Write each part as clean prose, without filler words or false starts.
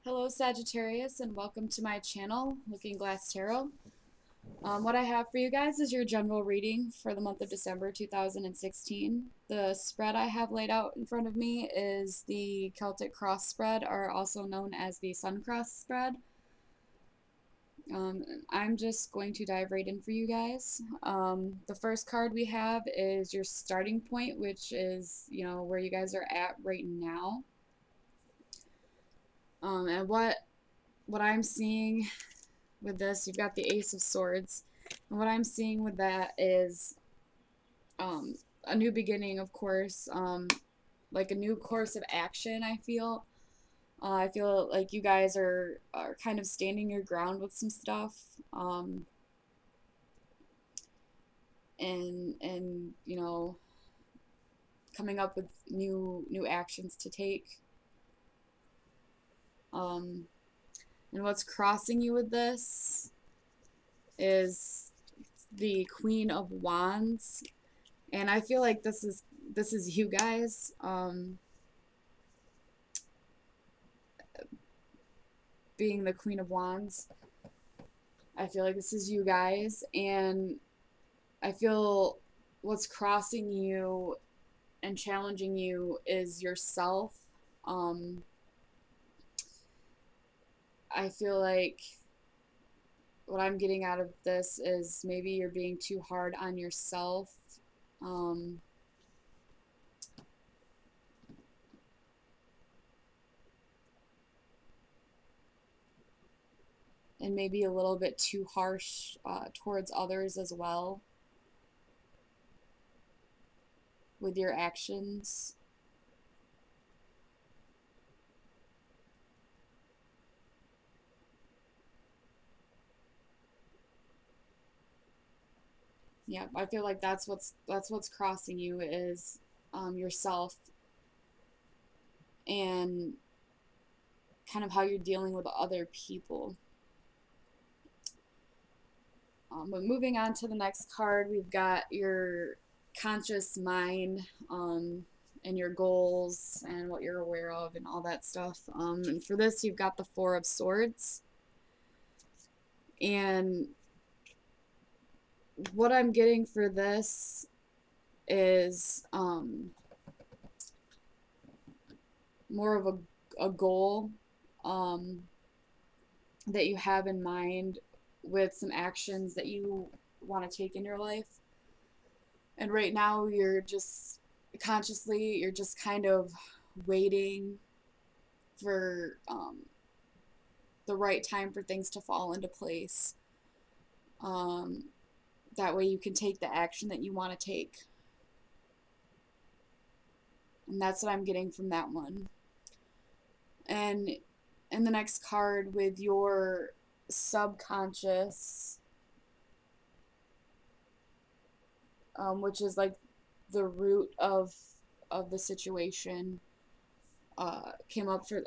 Hello Sagittarius and welcome to my channel, Looking Glass Tarot. What I have for you guys is your general reading for the month of December 2016. The spread I have laid out in front of me is the Celtic Cross spread, or also known as the Sun Cross spread. I'm just going to dive right in for you guys. The first card we have is your starting point, which is, where you guys are at right now. And what I'm seeing with this, you've got the Ace of Swords. And what I'm seeing with that is um, a new beginning, of course, like a new course of action, I feel. I feel like you guys are kind of standing your ground with some stuff. And coming up with new actions to take. Um, and what's crossing you with this is the Queen of Wands, and I feel like this is you guys, being the Queen of Wands. I feel like this is you guys, and I feel what's crossing you and challenging you is yourself. Um, I feel like what I'm getting out of this is maybe you're being too hard on yourself. Um, and maybe a little bit too harsh towards others as well with your actions. Yeah, I feel like that's what's crossing you is yourself, and kind of how you're dealing with other people. But moving on to the next card, we've got your conscious mind, and your goals and what you're aware of and all that stuff. And for this, you've got the Four of Swords. And what I'm getting for this is more of a goal, um, that you have in mind with some actions that you want to take in your life. And right now, you're just consciously, you're just kind of waiting for the right time for things to fall into place. Um, that way, you can take the action that you want to take. And that's what I'm getting from that one. And in the next card, with your subconscious, which is like the root of the situation, came up for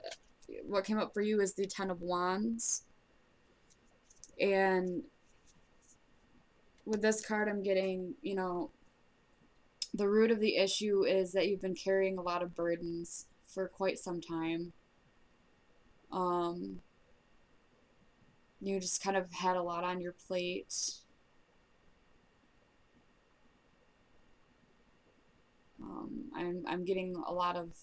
what came up for you is the Ten of Wands. And with this card, I'm getting, the root of the issue is that you've been carrying a lot of burdens for quite some time. Um, you just kind of had a lot on your plate. I'm getting a lot of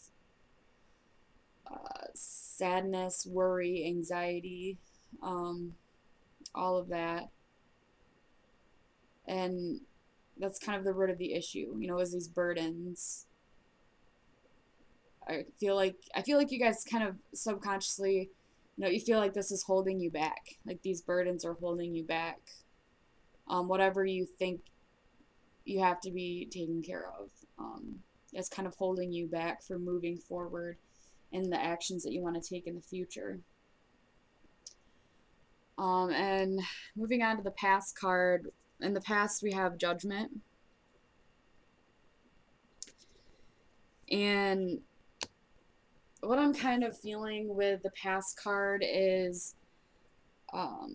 sadness, worry, anxiety, all of that. And that's kind of the root of the issue, is these burdens. I feel like you guys kind of subconsciously, you feel like this is holding you back. Like these burdens are holding you back. Whatever you think you have to be taken care of, it's kind of holding you back from moving forward in the actions that you want to take in the future. And moving on to the past card. In the past, we have Judgment. And what I'm kind of feeling with the past card is, what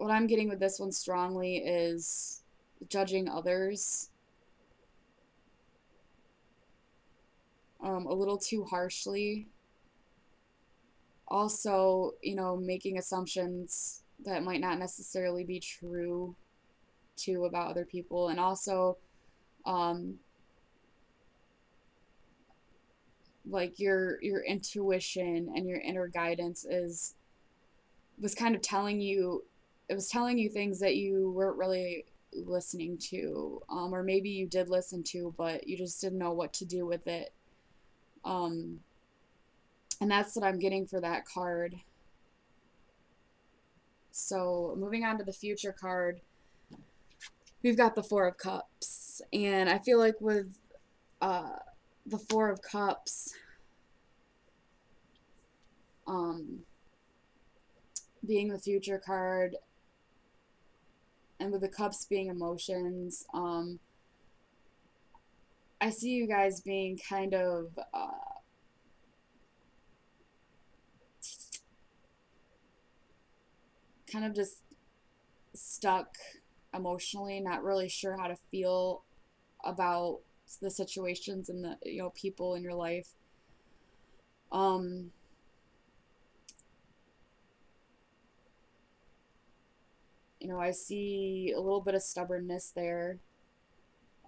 I'm getting with this one strongly is judging others. a little too harshly. Also, making assumptions that might not necessarily be true too about other people. And also, um, like your intuition and your inner guidance is was kind of telling you it was telling you things that you weren't really listening to, or maybe you did listen to, but you just didn't know what to do with it. um, and that's what I'm getting for that card. So moving on to the future card, we've got the Four of Cups, and I feel like with uh, the Four of Cups, um, being the future card, and with the cups being emotions, I see you guys being kind of just stuck emotionally, not really sure how to feel about the situations and the people in your life. Um, I see a little bit of stubbornness there,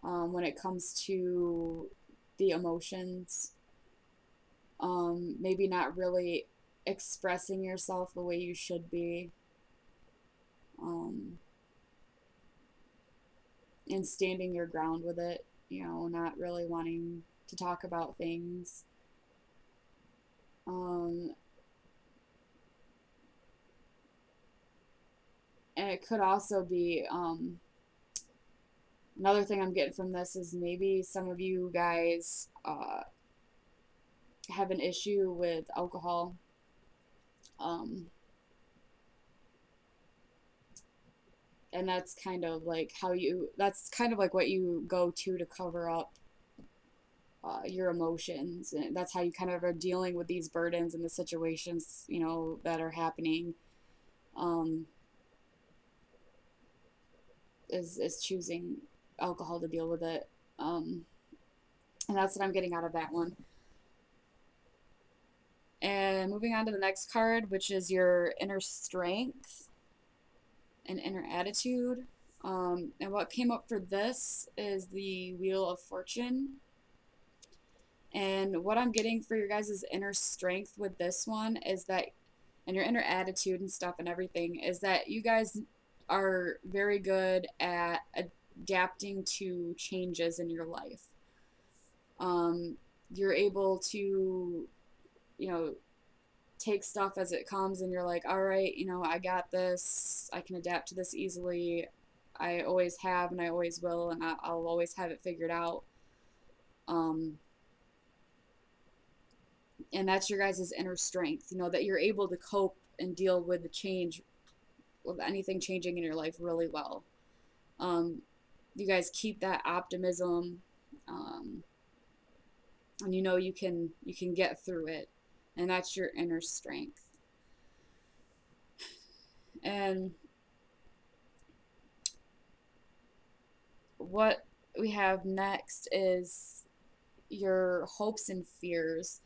when it comes to the emotions. Maybe not really expressing yourself the way you should be. Um, and standing your ground with it, not really wanting to talk about things. Um, and it could also be, another thing I'm getting from this is maybe some of you guys have an issue with alcohol. Um, and that's kind of like what you go to cover up your emotions, and that's how you kind of are dealing with these burdens and the situations that are happening. um, is choosing alcohol to deal with it. um, and that's what I'm getting out of that one. And moving on to the next card, which is your inner strength and inner attitude. And what came up for this is the Wheel of Fortune. And what I'm getting for your guys' inner strength with this one is that, and your inner attitude and stuff and everything, is that you guys are very good at adapting to changes in your life. Um, you're able to, you know, take stuff as it comes, and you're like, all right, I got this. I can adapt to this easily. I always have, and I always will, and I'll always have it figured out. Um, and that's your guys' inner strength, that you're able to cope and deal with the change, with anything changing in your life really well. Um, you guys keep that optimism, um, and you can get through it, and that's your inner strength. And what we have next is your hopes and fears.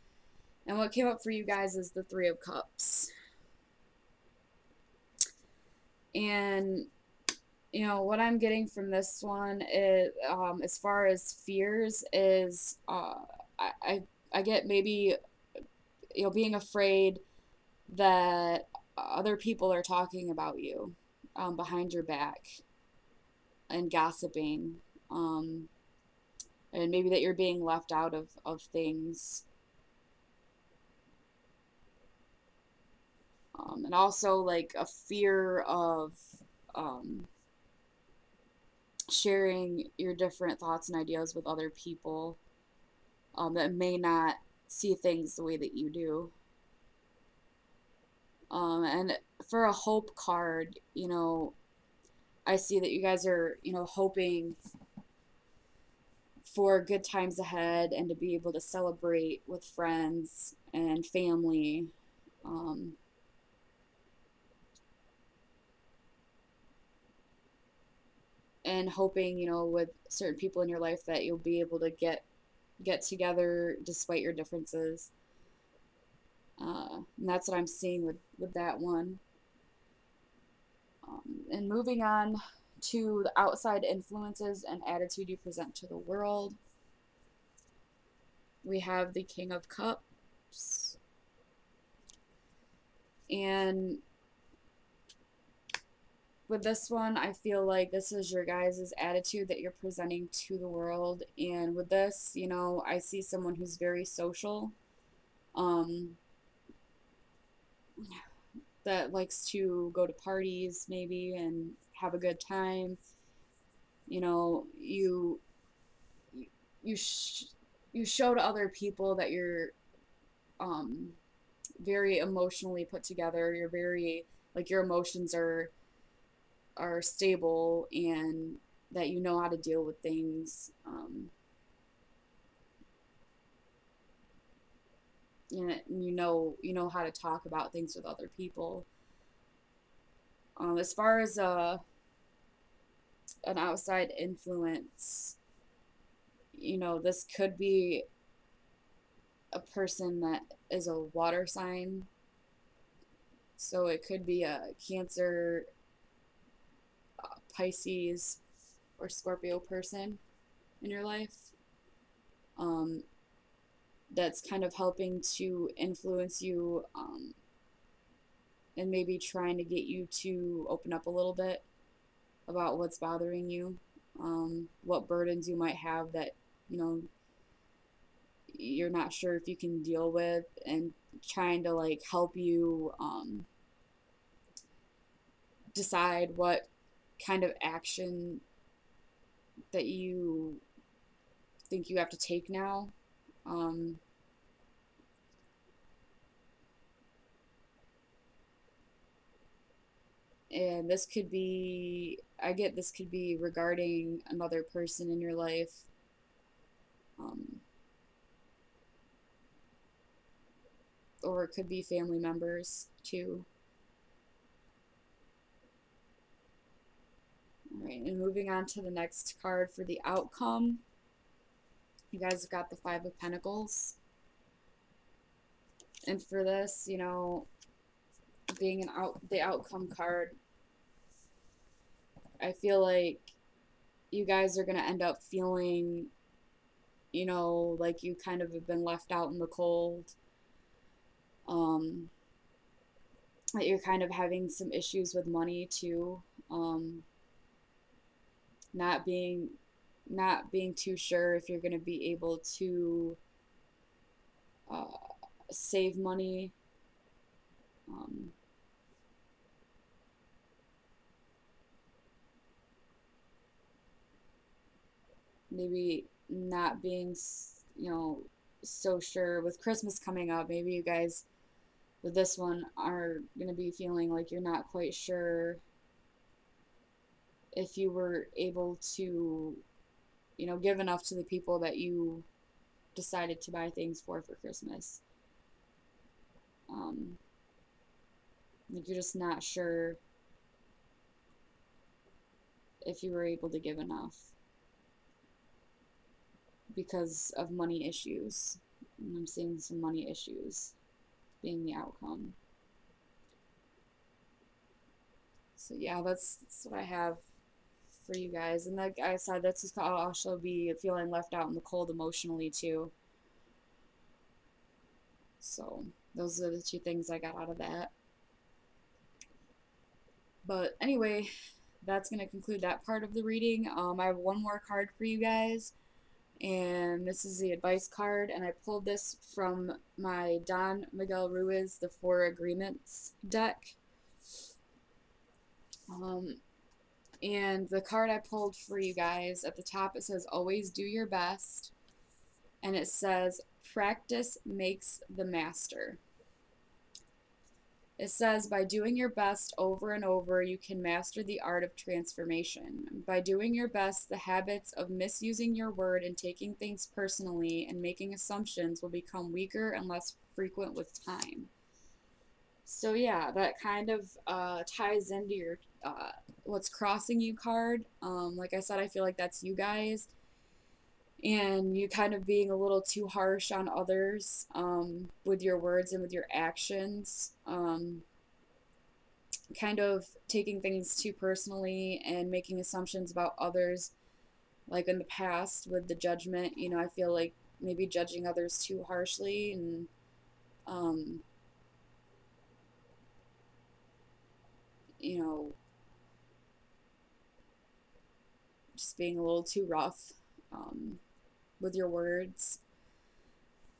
And what came up for you guys is the Three of Cups. And what I'm getting from this one is, as far as fears, is I, I I get maybe being afraid that other people are talking about you, behind your back, and gossiping, um, and maybe that you're being left out of things, and also like a fear of, um, sharing your different thoughts and ideas with other people, that may not see things the way that you do. And for a hope card, I see that you guys are, hoping for good times ahead and to be able to celebrate with friends and family. Um, and hoping, with certain people in your life that you'll be able to get get together despite your differences. And that's what I'm seeing with that one. And moving on to the outside influences and attitude you present to the world, we have the King of Cups. And with this one, I feel like this is your guys' attitude that you're presenting to the world. And with this, I see someone who's very social, um, that likes to go to parties maybe and have a good time. You know, you sh- you show to other people that you're um very emotionally put together. You're very, like, your emotions are stable, and that you know how to deal with things. You know how to talk about things with other people. As far as an outside influence, this could be a person that is a water sign. So it could be a Cancer, Pisces, or Scorpio person in your life. Um, that's kind of helping to influence you, and maybe trying to get you to open up a little bit about what's bothering you, what burdens you might have that, you know, you're not sure if you can deal with, and trying to like help you decide what kind of action that you think you have to take now. Um, and this could be regarding another person in your life. Um, or it could be family members too. All right, and moving on to the next card for the outcome, you guys have got the Five of Pentacles. And for this, being the outcome card, I feel like you guys are gonna end up feeling, like you kind of have been left out in the cold. Um, that you're kind of having some issues with money too. Um, not being not being too sure if you're gonna be able to uh, save money. Um, Maybe not being, so sure with Christmas coming up. Maybe you guys with this one are going to be feeling like you're not quite sure if you were able to, give enough to the people that you decided to buy things for Christmas. Um, like you're just not sure if you were able to give enough because of money issues. And I'm seeing some money issues being the outcome. So yeah, that's what I have for you guys. And like I said, that's just I'll also be feeling left out in the cold emotionally too. So those are the two things I got out of that. But anyway, that's gonna conclude that part of the reading. I have one more card for you guys, and this is the advice card, and I pulled this from my Don Miguel Ruiz The Four Agreements deck. Um, and the card I pulled for you guys, at the top it says always do your best, and it says practice makes the master. It says, by doing your best over and over, you can master the art of transformation. By doing your best, the habits of misusing your word and taking things personally and making assumptions will become weaker and less frequent with time. So yeah, that kind of ties into your what's crossing you card. Like I said, I feel like that's you guys. and you kind of being a little too harsh on others, with your words and with your actions, kind of taking things too personally and making assumptions about others, like in the past with the judgment. I feel like maybe judging others too harshly, and um, you know, just being a little too rough, um, with your words.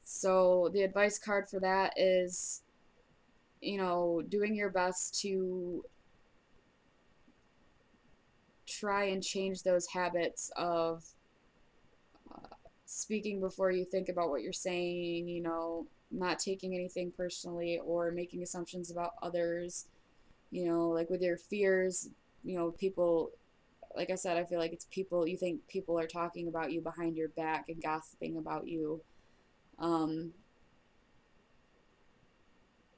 So the advice card for that is, doing your best to try and change those habits of speaking before you think about what you're saying, not taking anything personally or making assumptions about others, like with your fears, people, like I said, I feel like it's people, you think people are talking about you behind your back and gossiping about you. Um,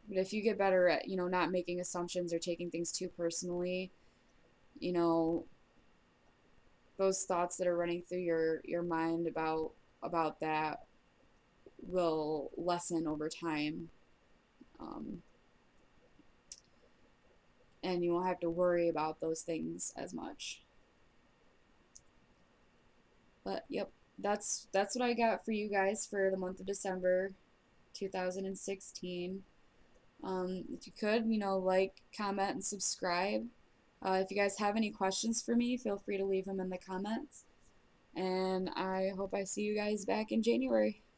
but if you get better at, not making assumptions or taking things too personally, you know, those thoughts that are running through your mind about that will lessen over time. Um, and you won't have to worry about those things as much. But yep, that's what I got for you guys for the month of December 2016. If you could, like, comment, and subscribe. If you guys have any questions for me, feel free to leave them in the comments. And I hope I see you guys back in January.